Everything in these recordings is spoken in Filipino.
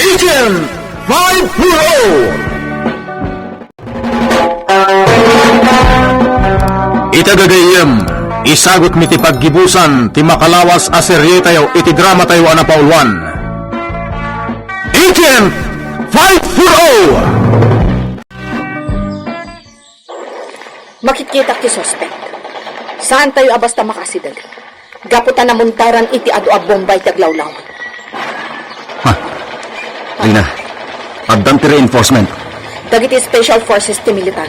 Agent 5 Itagagayem, isagot mi ti paggibusan, ti makalawas aserye tayo, iti drama tayo anapaulwan. Agent 5 Makikita ti suspect. Saan tayo abasta makasidag? Gaputan na muntaran iti adu a Bombay taglawlaw. Rina, abdang ti reinforcement. Dagiti special forces ti militar.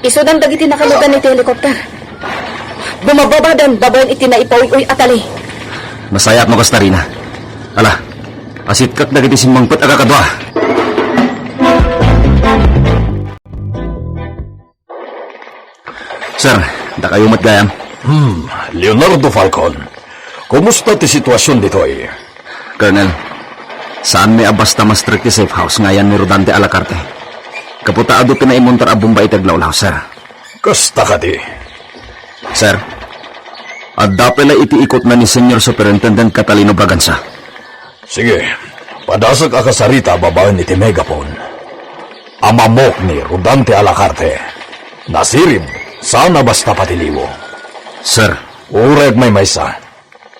Isudan dagiti nakalugan iti helicopter. Bumababadan, babayan iti naipawi-uy atali. Masayat mo kas na, Rina. Ala, asit kak dagiti simangpet aga kadwa. Sir, da kayo matgayam. Leonardo Falcon, kumusta ti sitwasyon dito eh? Colonel, saan may abasta mas strict ti safe house ngayon ni Rodante Alacarte? Kaputaado pinaimuntar a Bombay taglawlaw, sir. Kasta ka di. Sir, adda pala iti ikot na ni Senior Superintendent Catalino Braganza. Sige, padasag akasarita babaen iti megaphone. Amamok ni Rodante Alacarte. Nasirib, sana basta patiliwo. Sir, Ureg may maysa.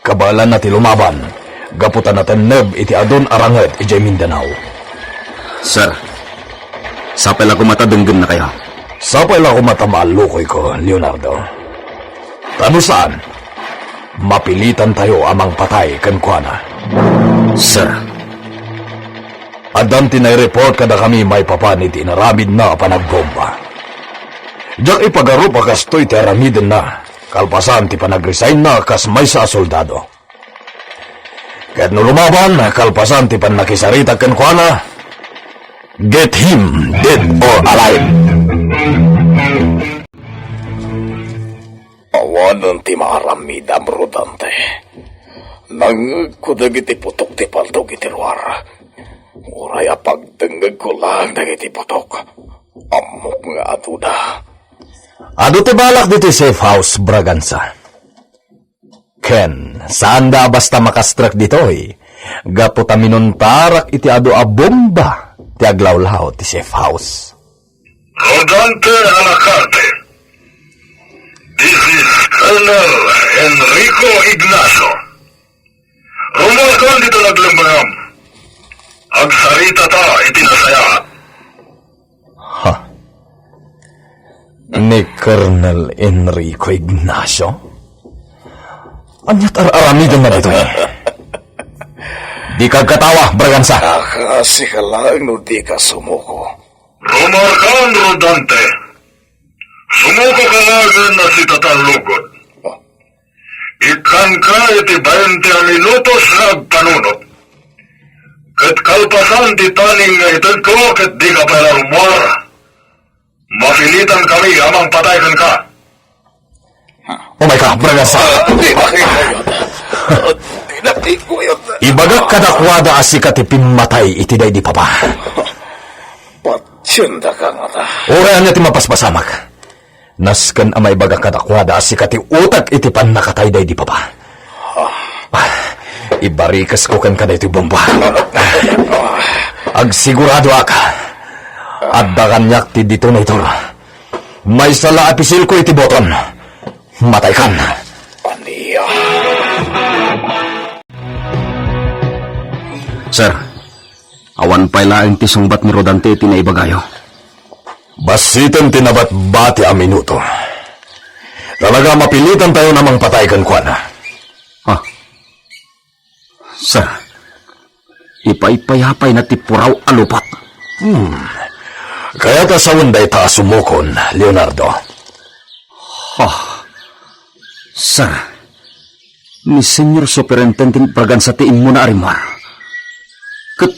Kabalan na ti lumaban. Gaputan natin neb iti adon aranget iti Mindanao. sir, sapel ako matadunggam na kayo. Sapay lang ako matamalukoy ko, Leonardo. Tano saan? Mapilitan tayo amang patay kankwana. Sir, Adan tinay-report kada kami may papanit inaramid na panagbomba. Diyak ipagarup akastoy ti aramidin na. Kalpasan ti panag-resign na kas may sa soldado. Kahit no lumaban, kalpasan ti panakisarita kankwana. Get him, dead or alive. Awanan ti maaramid am Rodante. Nangkudag iti putok ti paltog iti luar. Uray apagdengag ko lang dagiti putok. Amok nga atuda. Ado ti balak dito safe house, Braganza. Ken, saan da basta makastrak dito eh? Gaputa minuntarak iti ado a bomba ti aglawlaw ti safe house. Rodante Alacarte. This is Colonel Enrico Ignacio. Rumakon dito naglambangam. Agsarita ta itinasaya. Ni Colonel Enrico Ignacio? Anyat aramidan na dito eh. Di ka katawa, Braganza. Kasi ka lang no di ka sumuko. Rumarkan, Rodante. Sumuko ka lagan na si Tatalugod. Ikan ka iti 20 minutos na panunot. Kat kalpasan ti taning nga itad ko kat di ka pala rumwara. Mafilitan kami amang pataykan ka. Oh my God, Braganza. Di na ko yun. Ibagak kadakwada asikat ipinmatay iti day di papa. Patsyanda ka nga ta. Orayan niya ti mapaspasamak. Naskan amay bagak kadakwada asikat utak iti pan nakatay day di papa. Ibarikas ko kan kada iti bomba. Agsigurado aka. At daganyak ti detonator. May sala apisil ko iti boton. Matay kan. Paniya. sir, awan pailaing ti sungbat ni Rodante iti naibagayo. Basitan tinabat bati a minuto. Talaga mapilitan tayo namang patay kan kuana. Sir, ipaypayapay na ti puraw alupat. Kaya ta sa unday ta sumukon, Leonardo. Sir, ni Senior Superintendent Braganza ti imo na arimar. Kat,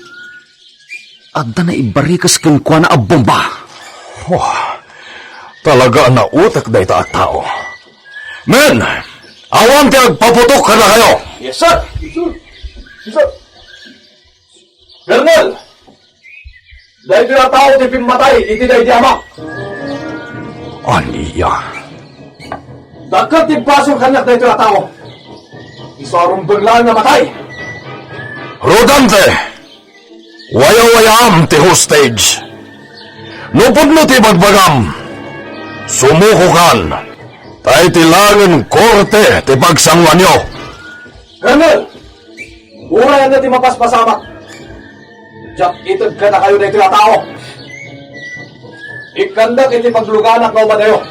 adda na ibarikas kang kuana a bomba. Talaga na utak day ta at tao. Men! Awan ti agpaputok ka na kayo! Yes, sir. Yes, sir. Colonel! Dahil na tao ti pimatay, iti dahi di ama. Aniya. Dagkat ti basong kanyak dahil na tao. Isarong biglaan na matay. Rodante! Waya-wayam ti hostage. Nupod mo ti bagbagam. Sumukukan. Tay tilangan korte ti pagsangwan nyo. Colonel! Urayan na ti mapaspasamak. Diyak itag ka na kayo na ito na tao. Ikandak iti pagluganak na umadayo.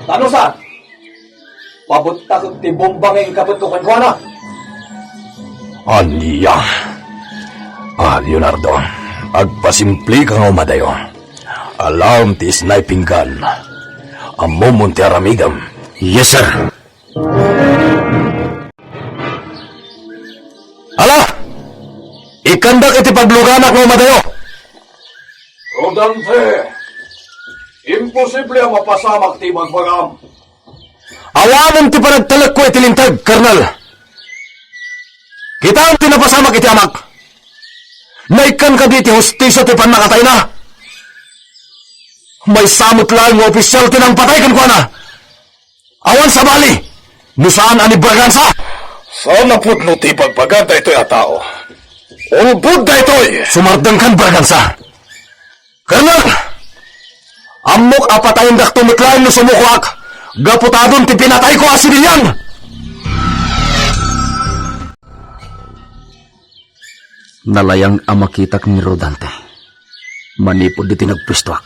Tano sa? Pabuntak ti bombang ang kaputukan ko na. Aniya. Leonardo, agpasimpli ka nga umadayo. Alam ti sniping gun. Amomon ti aramidam. Yes, sir. Ala! Ikandak iti pagluganak nga umadayo. Rodante, imposible ang mapasamak ti magbagam. Awanan ti panagtalak ko iti lintag, Colonel. Kita ang tinapasamak iti amak. Naikan ka di ti hostisya ti panakatay na. May samot lang ng opisyal tinang patay kan ko na. Awan sa bali. Nusaan ani Bragansa? Sana pud no ti pagpaganta ito'y atao. Ulbud da ito'y! Sumardang kan Bragansa. Colonel! Amok apatayin dak tumitlayin no sumukuak. Gaputadon ti pinatay ko asibilyan. Nalayang amakitak ni Rodante. Manipod di tinagpwistuak.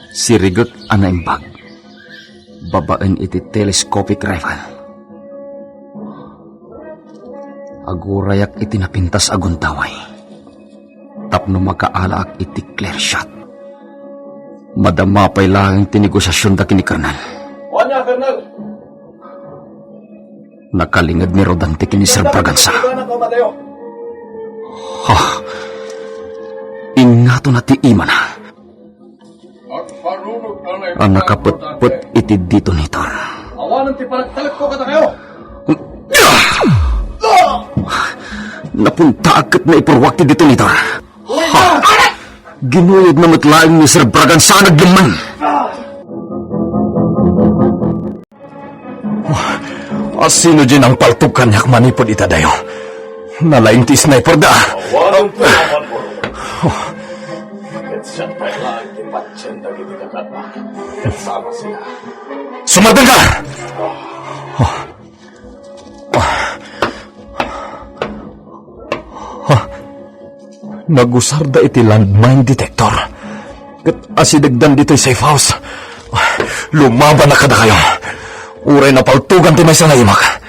Sirigot anaimbag. Babaen iti telescopic rifle. Agurayak iti napintas aguntaway. Tapno makaalaak iti clear shot. Madamapay lang tinegosasyon da kini Colonel. Wanya, Colonel! Nakalingad ni Rodante kini Sir Bragansa. Ingato na ti ima na. Ang nakaputput iti detonator. Awanan ti panagtalak ko kata kayo! Napunta agad na ipurwak ti detonator. Ginuyod na matlaing ni Sir Bragansa naglaman. Sino dyan ang paltog kanyak manipod itadayo? Nalaing ti sniper da. Awanan po naman po. Ketsan pa lang ti patsen na giti kakata. Ketsama sila. Sumadang ka! Nagusar da iti landmine detector. Kat asidagdan dito'y safe house. Lumaban na kada kayo. Uray na paltugan ti may sa nga imak.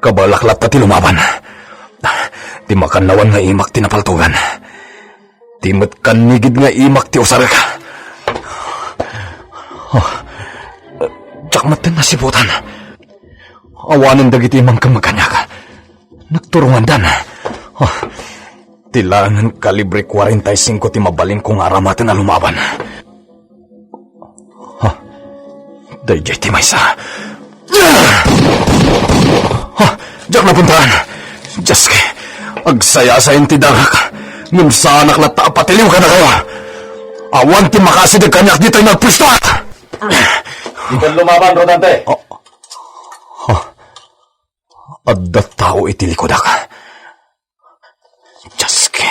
Kabalaklat na ti lumaban. Ti makanawan nga imak ti napaltugan. Ti matkanigid nga imak ti usarak. Tsak matin nasibutan. Awanin dagiti imang kamaganyak. Nagturungan dan. Tilangan kalibre 45 ti mabalin kong aramatin na lumaban. Dayjay ti maysa. Diyak napuntahan. Jaske, agsaya-sayin ti darak. Ngam sa anak na taapatiliw ka na kayo. Awan ti makasidag kanyak dito'y nagpwisto. Ikan lumaban, Rodante! Adda tao iti likodak. Jaske.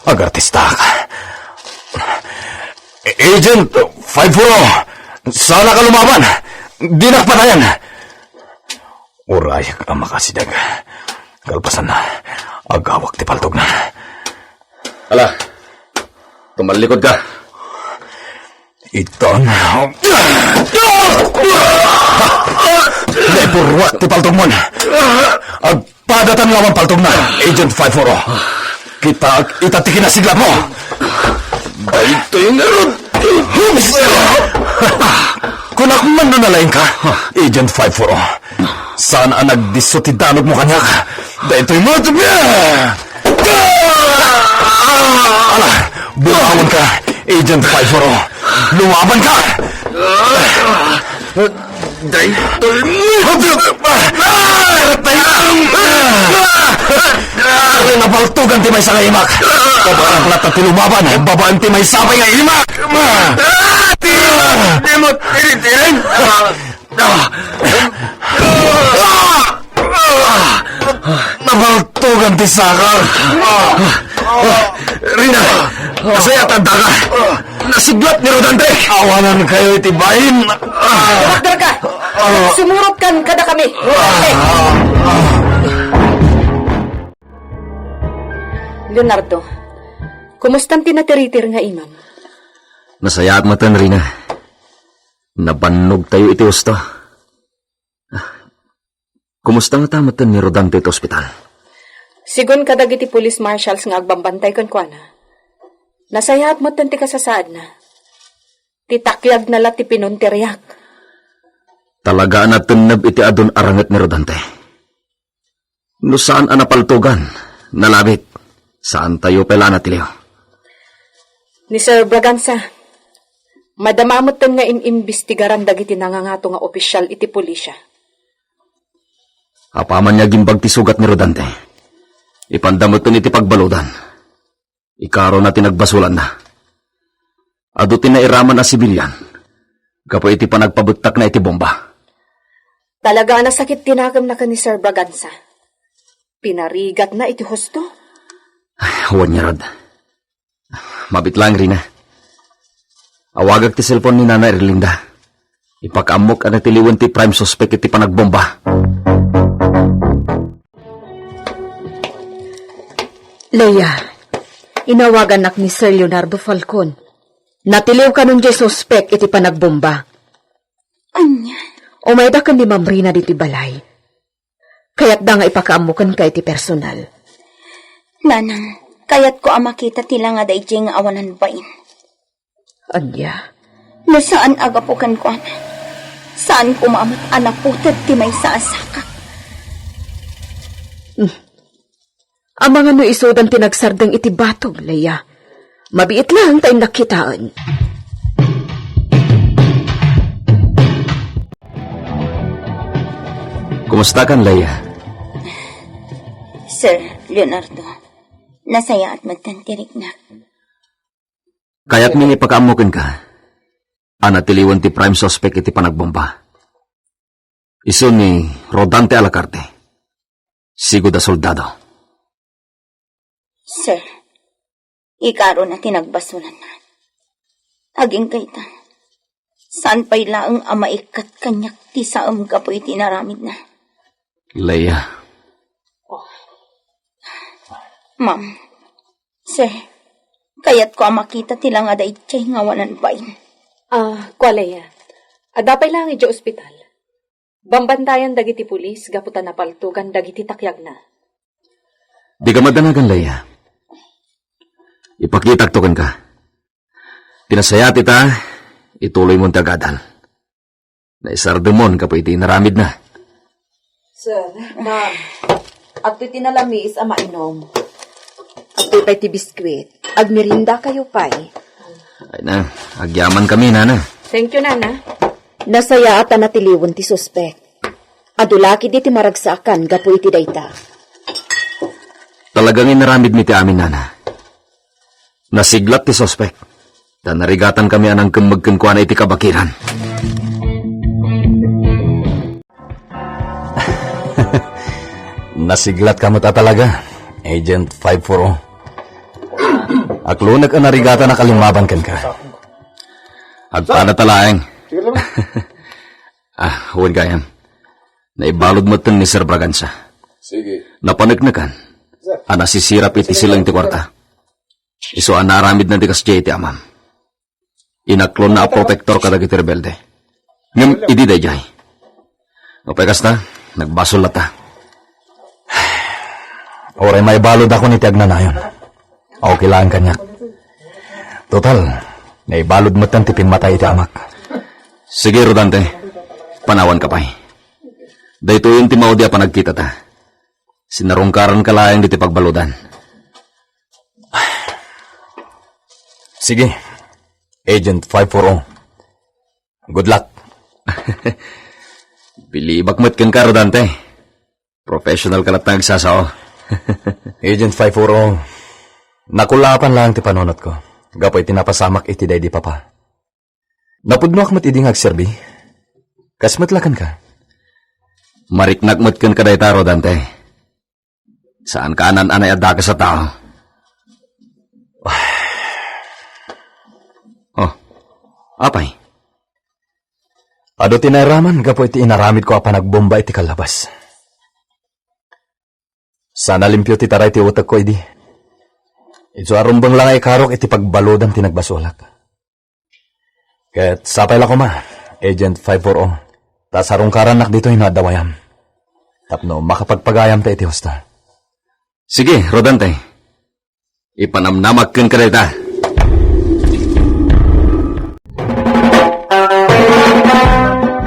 Agartista ka. Agent 5-4, sana ka lumaban. Di nakpatayan. Urayak ang makasidag. Kalpasan na. Agawak ti paltog na. Ala, tumalikod ka. Iton. Naipurwak ti paltog mo. Agpadatan nga ang paltog na. Agent 5-4. Kita itatikin na sigla mo. Ito yung naroon. Kung man nunalain ka, Agent 5-4. Saan ang nagdisutidanog mo kanyak? Dahil ito'y mo. Ala, bumangon ka, Agent 5-4. Lumaban ka! Dahil napaltugan ti may sa imak. Kabarang lat at tilumaban, babaan ti may sabay nga imak. Di mo tinitin. Napaltugan Rodante Saka! Rina! Masaya tanda ka! Nasiglat ni Rodante! Awanan kayo itibayin! Doktor ka! Sumurot kan kada kami! Leonardo, kumusta tinatiritir nga imam? Nasaya at matan, Rina. Nabannog tayo iti husto. Kumusta nga tamatan ni Rodante iti ospital? Sigun kadag iti police marshals nga agbambantay kan kwa na. Nasaya at matan ti kasasaad na. Titakyag na lati pinunteriyak. Talaga na tunab iti adon arangat ni Rodante. No saan anapaltugan? Nalabit. Saan tayo pala natilyo? Ni Sir Braganza, madamamotan nga inimbestigaran dagiti nangangato nga opisyal iti pulisya. Apaman niya gimbag ti sugat ni Rodante. Ipandamotan iti pagbaludan. Ikaro na tinagbasulan na. Ado tinairaman na sibilyan. Kapo iti panagpabutak na iti bomba. Talaga na sakit tinagam na ka ni Sir Braganza. Pinarigat na iti husto. Huwag niya, Rod. Mabit lang, Rina. Awagag ti cellphone ni Nana Erlinda. Ipakamok ang natiliwan ti prime suspect iti panagbomba. Leia, inawagan nak ni Sir Leonardo Falcon. Natiliw ka nun jay suspect iti panagbomba. Anya? O may da kan ni Ma'am Rina diti balay. Kaya't da nga ipakaamukan ka iti personal. Nanang, kayat ko ang makita tila nga daijay nga awanan bain. Anya? No saan agapukan ko, ana? Saan kumamat anak putad ti may saasaka? Ang mga no isodan tinagsardang iti batog, Leia. Mabiit lang tayong nakitaan. Kumusta kan, Leia? Sir Leonardo, nasaya at magtantirik na. Kaya't may ipakaamukan ka. Anatiliwan ti prime suspect iti panagbomba. Iso ni Rodante Alacarte. Sigo da soldado. Sir, ikaro na tinagbasulan na. Aging kayta, saan pa'y laang amaikat kanyak ti saam kapoy tinaramid na. Leia, Ma'am, sir, kayat ko ang makita tila nga daitchay nga wanan bain. Kwa Leia. Adapay lang iti ospital. Bambantayan dagiti pulis, gaputan na paltugan dagiti takyag na. di ka madanagan, Leia. Ipakitagtukan ka. Pinasayat ita, ituloy mo tagadan. Naisardumon ka po iti naramid na. Sir, ma'am. At iti nalamis ang mainom. At iti ti biskwit. Agmirinda kayo pa'y. Ay na, agyaman kami, Nana. Thank you, Nana. Nasaya at natiliwan ti suspek. Adulaki di ti maragsakan gapu iti dayta. Talagang inaramid mi ti amin, Nana. Nasiglat ti suspek. Da narigatan kami anang kumagkunkuan iti kabakiran. Nasiglat ka mo ta talaga, Agent 540. Aklunag ang narigata na kalimaban kan ka. Agpanatalaeng. Huwag gayam. Naibalod mo ni Sir Braganza. Sige. Napanagnakan. Nasisirap iti silang ti kwarta. Iso naramid na ti kasjay iti amam. Inaklon na protector kadag iti rebelde. Ngam idi dayjay. Mapekas na, nagbasol na ta. Oray may balod ako ni Tiagna na yun. Okay lang kanya. Total, naibalod mo tan tipin matay iti amak. Sige, Rodante. Panawan ka pa'y. Dahito yung timaudia pa nagkita ta. Sinarungkaran ka lang diti pagbaludan. Sige, Agent 540. Good luck. Bilibak mo't kan ka, Rodante. Professional ka na nagsasao. Agent 540, nakulapan lang ti panunot ko. Gapoy tinapasamak iti day di papa. Napudnuak mo't iding agserbi. Kasmatlakan ka. Mariknak mo't kan ka dayta, Rodante. Saan kaanan anay adda ka sa tao? Oh, apay? Ado tinaraman, gapo iti inaramid ko apa nagbomba iti kalabas. Sana limpyo ti taray ti utak ko, idi. Ito arumbang lang ay karok iti pagbalodan ti nagbasolak. Ket sapay la ko ma, Agent 540. Tas harong karanak dito hinadawayam. Tapno makapagpagayam ta iti hosta. Sige, Rodante. Ipanamnamag ken ka dita.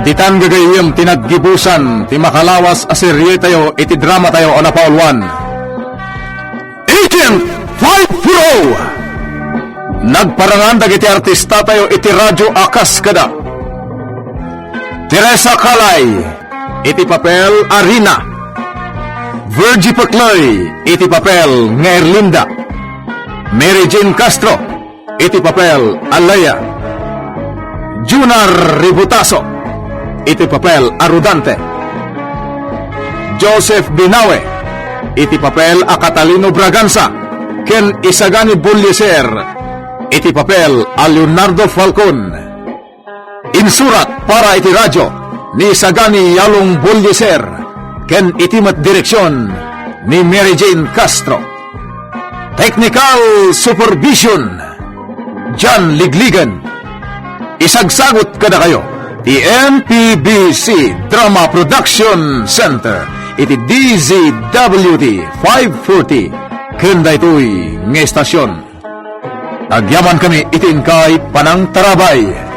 Ditan gagayem tinaggibusan, ti makalawas aserye tayo, iti drama tayo o napaulwan. Agent 540! Nagparangan dagiti artista tayo, iti radyo akas kada. Teresa Calay, iti papel Arina. Virgie Pacloy, iti papel nga Erlinda. Mary Jane Castro, iti papel Alaya. Junar Ributaso, iti papel Arudante. Joseph Binawe, iti papel a Catalino Braganza. Ken Isagani Bulyeser, iti papel a Leonardo Falcon. Insurat para iti radyo ni Isagani Yalong Bulyeser. Ken itimat direksyon ni Mary Jane Castro. Technical Supervision John Ligligan. Isagsagot kada kayo the MPBC Drama Production Center, iti DZWT 540, kenda ito'y ng estasyon. Nagyaman kami itin kay Panang Tarabay.